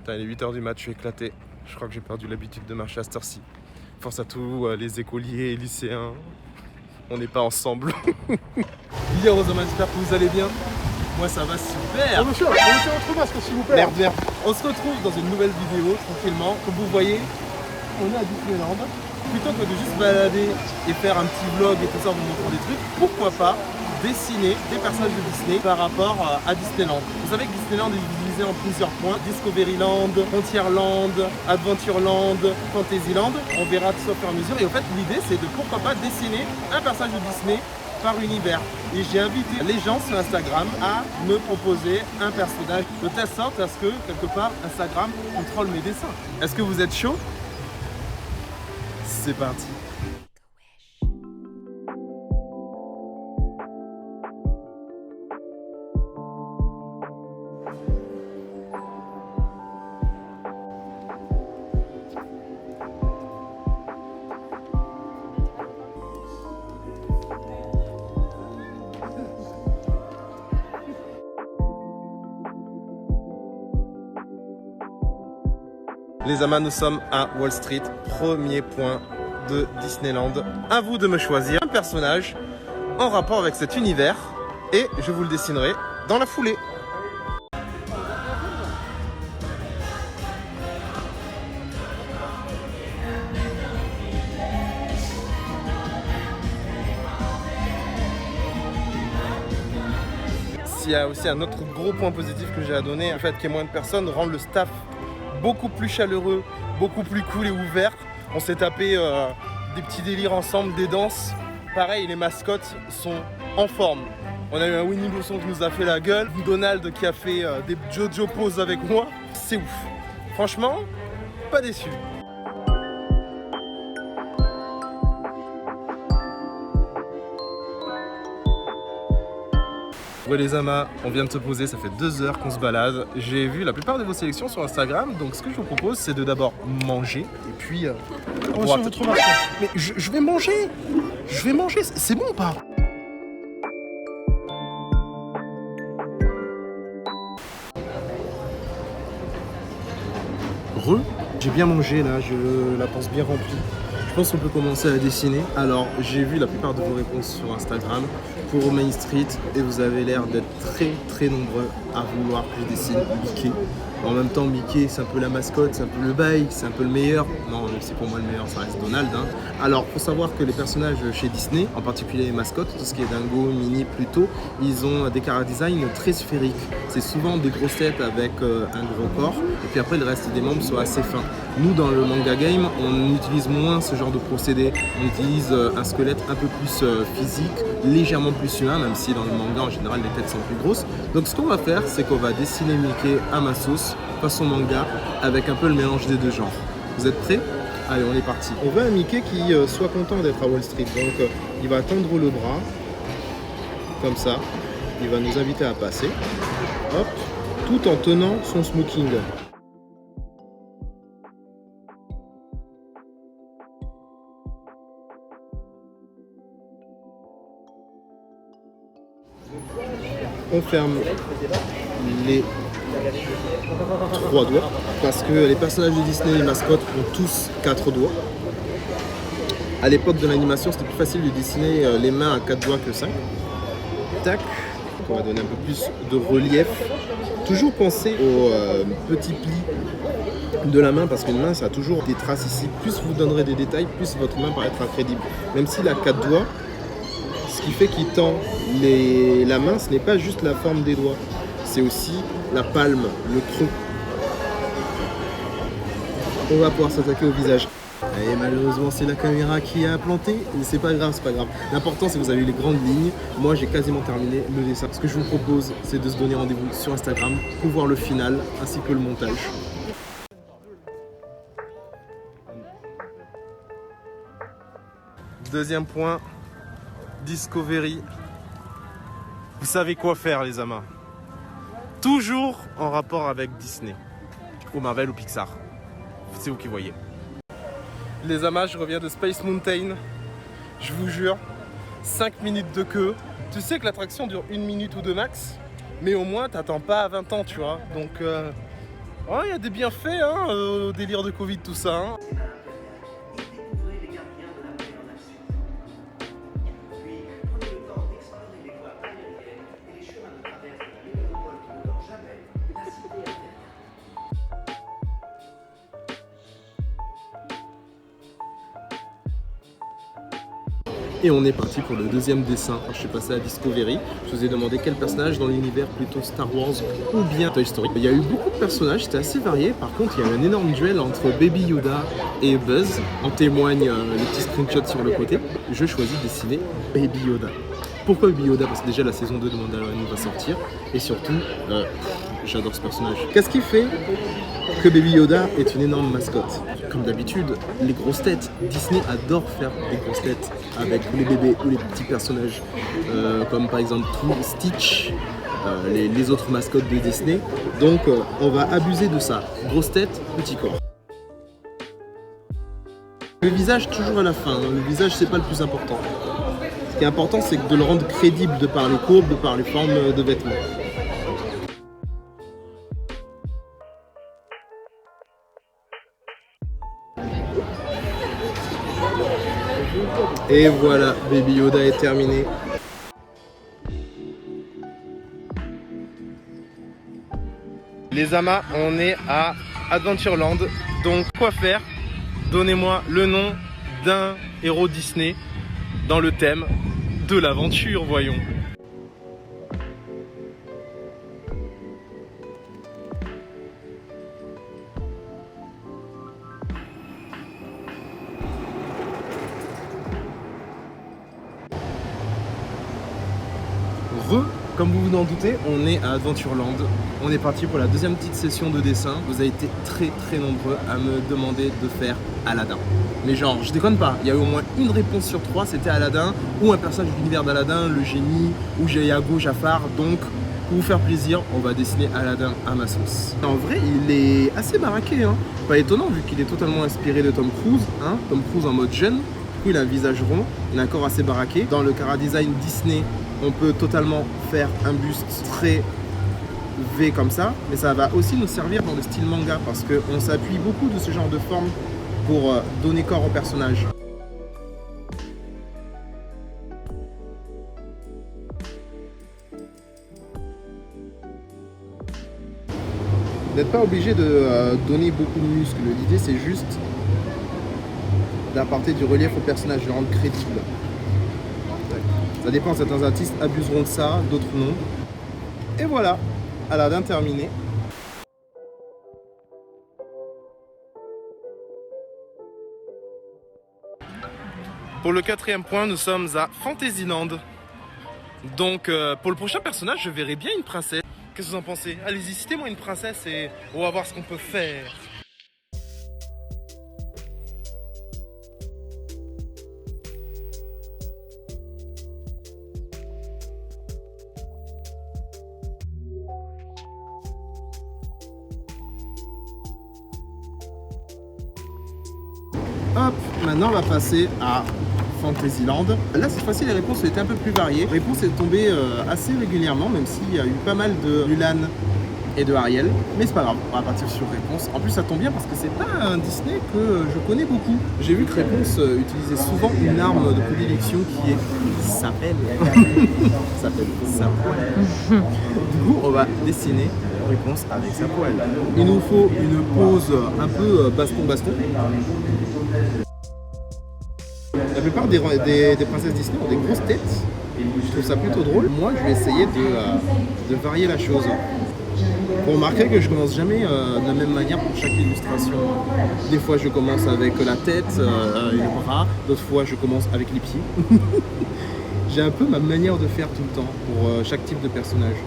Putain, il est 8h du mat, je suis éclaté. Je crois que j'ai perdu l'habitude de marcher à cette heure-ci. Force à tous les écoliers et lycéens. On n'est pas ensemble. Bien, Rosamund, j'espère que vous allez bien. Moi, ça va super. Oh, monsieur, remettez votre masque, s'il vous plaît. Merde. On se retrouve dans une nouvelle vidéo, tranquillement. Comme vous voyez, on est à Disneyland. Plutôt que de juste balader et faire un petit vlog et tout ça en vous montrant des trucs, pourquoi pas dessiner des personnages de Disney par rapport à Disneyland. Vous savez que Disneyland est divisé en plusieurs points: Discoveryland, Frontierland, Adventureland, Fantasyland. On verra tout ça au fur et à mesure. Et en fait, l'idée, c'est de pourquoi pas dessiner un personnage de Disney par univers. Et j'ai invité les gens sur Instagram à me proposer un personnage de telle sorte à ce que, quelque part, Instagram contrôle mes dessins. Est-ce que vous êtes chaud? C'est parti. Les amas, nous sommes à Wall Street, premier point de Disneyland. À vous de me choisir un personnage en rapport avec cet univers et je vous le dessinerai dans la foulée. S'il y a aussi un autre gros point positif que j'ai à donner, le fait qu'il y ait moins de personnes rend le staff beaucoup plus chaleureux, beaucoup plus cool et ouvert. On s'est tapé des petits délires ensemble, des danses. Pareil, les mascottes sont en forme. On a eu un Winnie l'ourson qui nous a fait la gueule, Donald qui a fait des Jojo poses avec moi. C'est ouf. Franchement, pas déçu. Ouais les amas, on vient de se poser, ça fait 2 heures qu'on se balade. J'ai vu la plupart de vos sélections sur Instagram, donc ce que je vous propose c'est de d'abord manger et puis... Mais je vais manger. C'est bon ou pas? J'ai bien mangé là, je la pense bien remplie. Je pense qu'on peut commencer à dessiner. Alors, j'ai vu la plupart de vos réponses sur Instagram pour Main Street et vous avez l'air d'être très nombreux à vouloir que je dessine Mickey. En même temps, Mickey, c'est un peu la mascotte, c'est un peu le bail, c'est un peu le meilleur. Non, même si pour moi le meilleur, ça reste Donald. Hein. Alors, faut savoir que les personnages chez Disney, en particulier les mascottes, tout ce qui est Dingo, Minnie, Pluto, ils ont des chara-design très sphériques. C'est souvent des grosses têtes avec un gros corps, et puis après le reste des membres sont assez fins. Nous, dans le manga game, on utilise moins ce genre de procédé. On utilise un squelette un peu plus physique, légèrement plus humain, même si dans le manga, en général, les têtes sont plus grosses. Donc, ce qu'on va faire, c'est qu'on va dessiner Mickey à ma sauce, façon manga, avec un peu le mélange des deux genres. Vous êtes prêts? Allez, on est parti. On veut un Mickey qui soit content d'être à Wall Street. Donc, il va tendre le bras, comme ça. Il va nous inviter à passer. Hop, tout en tenant son smoking. On ferme les 3 doigts parce que les personnages de Disney, les mascottes, ont tous 4 doigts. À l'époque de l'animation, c'était plus facile de dessiner les mains à 4 doigts que 5. Tac. On va donner un peu plus de relief. Toujours penser aux petits plis de la main parce qu'une main, ça a toujours des traces ici. Plus vous donnerez des détails, plus votre main paraîtra crédible. Même s'il a 4 doigts, ce qui fait qu'il tend la main, ce n'est pas juste la forme des doigts, c'est aussi la palme, le tronc. On va pouvoir s'attaquer au visage. Et malheureusement, c'est la caméra qui a planté, mais c'est pas grave, c'est pas grave. L'important, c'est que vous avez eu les grandes lignes. Moi, j'ai quasiment terminé le dessin. Ce que je vous propose, c'est de se donner rendez-vous sur Instagram pour voir le final ainsi que le montage. Deuxième point, Discovery. Vous savez quoi faire les amas. Toujours en rapport avec Disney, ou Marvel ou Pixar. C'est vous qui voyez. Les amas, je reviens de Space Mountain. Je vous jure, 5 minutes de queue. Tu sais que l'attraction dure 1 minute ou 2 max, mais au moins t'attends pas à 20 ans, tu vois. Donc Oh, il y a des bienfaits hein, au délire de Covid, tout ça. Hein. Et on est parti pour le deuxième dessin. Je suis passé à Discovery. Je vous ai demandé quel personnage dans l'univers plutôt Star Wars ou bien Toy Story. Il y a eu beaucoup de personnages, c'était assez varié. Par contre, il y a eu un énorme duel entre Baby Yoda et Buzz. En témoignent les petits screenshots sur le côté. Je choisis de dessiner Baby Yoda. Pourquoi Baby Yoda? Parce que déjà la saison 2 de Mandalorian va sortir. Et surtout, j'adore ce personnage. Qu'est-ce qui fait que Baby Yoda est une énorme mascotte? Comme d'habitude, les grosses têtes. Disney adore faire des grosses têtes avec les bébés ou les petits personnages. Comme par exemple Stitch, les autres mascottes de Disney. Donc on va abuser de ça. Grosse tête, petit corps. Le visage toujours à la fin. Le visage c'est pas le plus important. Ce qui est important c'est de le rendre crédible de par les courbes, de par les formes de vêtements. Et voilà, Baby Yoda est terminé. Les amas, on est à Adventureland. Donc quoi faire? Donnez-moi le nom d'un héros Disney dans le thème de l'aventure, voyons. Comme vous vous en doutez, on est à Adventureland. On est parti pour la deuxième petite session de dessin. Vous avez été très nombreux à me demander de faire Aladdin. Mais genre, je déconne pas, il y a eu au moins une réponse sur 3, c'était Aladdin, ou un personnage de l'univers d'Aladdin, le génie, ou Iago, Jafar. Donc, pour vous faire plaisir, on va dessiner Aladdin à ma sauce. En vrai, il est assez baraqué, hein. Pas étonnant vu qu'il est totalement inspiré de Tom Cruise, hein. Tom Cruise en mode jeune. Du coup, il a un visage rond, il a un corps assez baraqué. Dans le chara-design Disney, on peut totalement faire un buste très V comme ça, mais ça va aussi nous servir dans le style manga parce qu'on s'appuie beaucoup de ce genre de forme pour donner corps au personnage. Vous n'êtes pas obligé de donner beaucoup de muscles, l'idée c'est juste d'apporter du relief au personnage, de le rendre crédible. Ça dépend, certains artistes abuseront de ça, d'autres non. Et voilà, Aladdin terminé. Pour le quatrième point, nous sommes à Fantasyland. Donc pour le prochain personnage, je verrai bien une princesse. Qu'est-ce que vous en pensez? Allez-y, citez-moi une princesse et on va voir ce qu'on peut faire. Hop, maintenant on va passer à Fantasyland. Là cette fois-ci les réponses étaient un peu plus variées. Les réponses sont tombées assez régulièrement, même s'il y a eu pas mal de Mulan et de Ariel. Mais c'est pas grave, on va partir sur Réponse. En plus ça tombe bien parce que c'est pas un Disney que je connais beaucoup. J'ai vu que Réponse utilisait souvent une arme de prédilection qui s'appelle sa poêle. Du coup on va dessiner Réponse avec sa poêle. Il nous faut une pose un peu baston-baston. La plupart des princesses Disney ont des grosses têtes. Je trouve ça plutôt drôle. Moi, je vais essayer de varier la chose. Vous remarquerez que je commence jamais de la même manière pour chaque illustration. Des fois, je commence avec la tête et le bras. D'autres fois, je commence avec les pieds. J'ai un peu ma manière de faire tout le temps pour chaque type de personnage.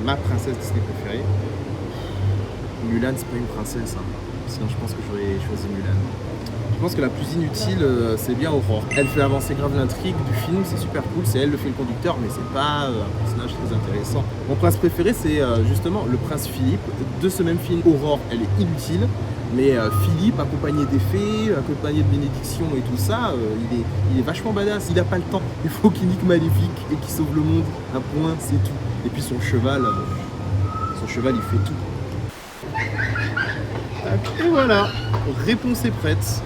Ma princesse Disney préférée. Mulan, c'est pas une princesse, hein. Sinon je pense que j'aurais choisi Mulan. Je pense que la plus inutile, c'est bien Aurore. Elle fait avancer grave l'intrigue du film, c'est super cool, c'est elle le fil conducteur, mais c'est pas un personnage très intéressant. Mon prince préféré, c'est justement le prince Philippe de ce même film. Aurore, elle est inutile, mais Philippe, accompagné des fées, accompagné de bénédictions et tout ça, il est vachement badass. Il a pas le temps, il faut qu'il nique Maléfique et qu'il sauve le monde. Un point, c'est tout. Et puis son cheval, Ton cheval, il fait tout. Tac, et voilà, réponse est prête.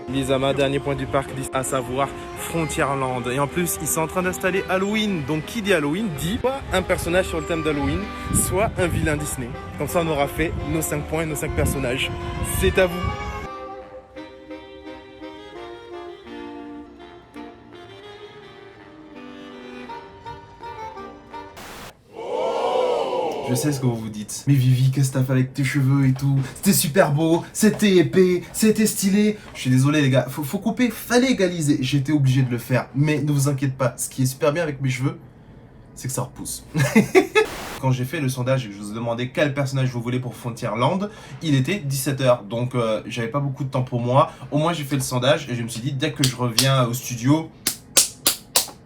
Lisama, dernier point du parc, à savoir Frontierland. Et en plus, ils sont en train d'installer Halloween. Donc, qui dit Halloween dit soit un personnage sur le thème d'Halloween, soit un vilain Disney. Comme ça, on aura fait nos 5 points et nos 5 personnages. C'est à vous. Je sais ce que vous vous dites. Mais Vivi, qu'est-ce que t'as fait avec tes cheveux et tout? C'était super beau, c'était épais, c'était stylé. Je suis désolé les gars, faut couper, fallait égaliser. J'étais obligé de le faire. Mais ne vous inquiétez pas, ce qui est super bien avec mes cheveux, c'est que ça repousse. Quand j'ai fait le sondage et que je vous ai demandé quel personnage vous voulez pour Frontierland, il était 17h. Donc j'avais pas beaucoup de temps pour moi. Au moins j'ai fait le sondage et je me suis dit dès que je reviens au studio,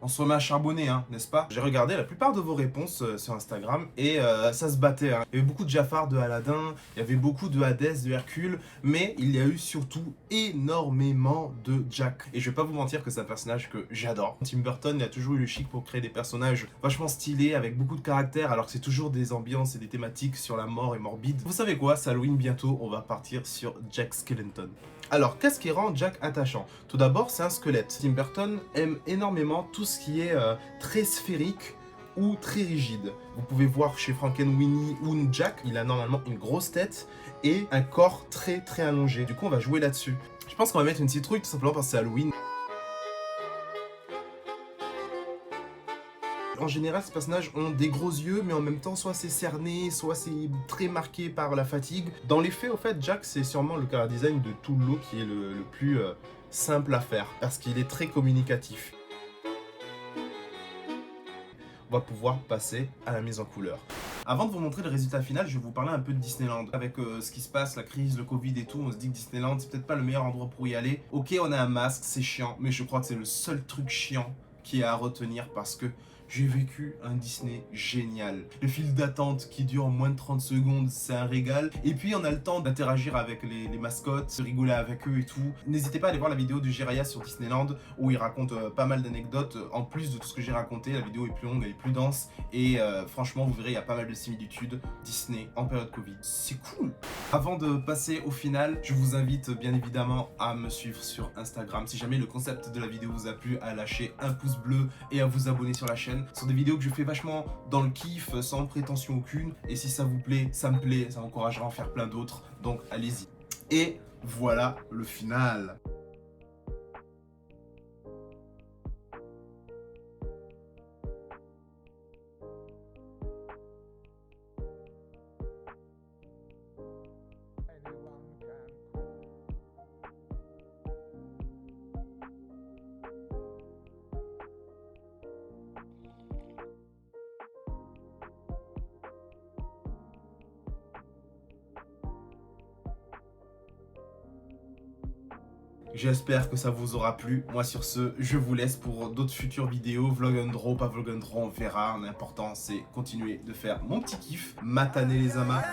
on se remet à charbonner, hein, n'est-ce pas? J'ai regardé la plupart de vos réponses sur Instagram et ça se battait. Hein. Il y avait beaucoup de Jafar, de Aladdin, il y avait beaucoup de Hadès, de Hercule, mais il y a eu surtout énormément de Jack. Et je vais pas vous mentir que c'est un personnage que j'adore. Tim Burton, il a toujours eu le chic pour créer des personnages vachement stylés, avec beaucoup de caractère, alors que c'est toujours des ambiances et des thématiques sur la mort et morbide. Vous savez quoi? C'est Halloween bientôt, on va partir sur Jack Skellington. Alors, qu'est-ce qui rend Jack attachant? Tout d'abord, c'est un squelette. Tim Burton aime énormément tout ce qui est très sphérique ou très rigide. Vous pouvez voir chez Frankenweenie ou Jack, il a normalement une grosse tête et un corps très très allongé. Du coup, on va jouer là-dessus. Je pense qu'on va mettre une citrouille tout simplement parce que c'est Halloween. En général, ces personnages ont des gros yeux, mais en même temps, soit c'est cerné, soit c'est très marqué par la fatigue. Dans les faits, au fait, Jack, c'est sûrement le character design de tout le lot qui est le plus simple à faire, parce qu'il est très communicatif. On va pouvoir passer à la mise en couleur. Avant de vous montrer le résultat final, je vais vous parler un peu de Disneyland. Avec ce qui se passe, la crise, le Covid et tout, on se dit que Disneyland, c'est peut-être pas le meilleur endroit pour y aller. Ok, on a un masque, c'est chiant, mais je crois que c'est le seul truc chiant qui est à retenir parce que j'ai vécu un Disney génial. Le fil d'attente qui dure moins de 30 secondes, c'est un régal. Et puis on a le temps d'interagir avec les mascottes, de rigoler avec eux et tout. N'hésitez pas à aller voir la vidéo de Jiraya sur Disneyland où il raconte pas mal d'anecdotes. En plus de tout ce que j'ai raconté, la vidéo est plus longue, elle est plus dense. Et franchement, vous verrez, il y a pas mal de similitudes. Disney en période Covid, c'est cool. Avant de passer au final, je vous invite bien évidemment à me suivre sur Instagram. Si jamais le concept de la vidéo vous a plu, à lâcher un pouce bleu et à vous abonner sur la chaîne. Ce sont des vidéos que je fais vachement dans le kiff, sans prétention aucune. Et si ça vous plaît, ça me plaît, ça m'encouragera à en faire plein d'autres. Donc allez-y. Et voilà le final. J'espère que ça vous aura plu. Moi sur ce, je vous laisse pour d'autres futures vidéos. Vlog and draw, pas vlog and draw, on verra. L'important c'est continuer de faire mon petit kiff. Mataner les amas.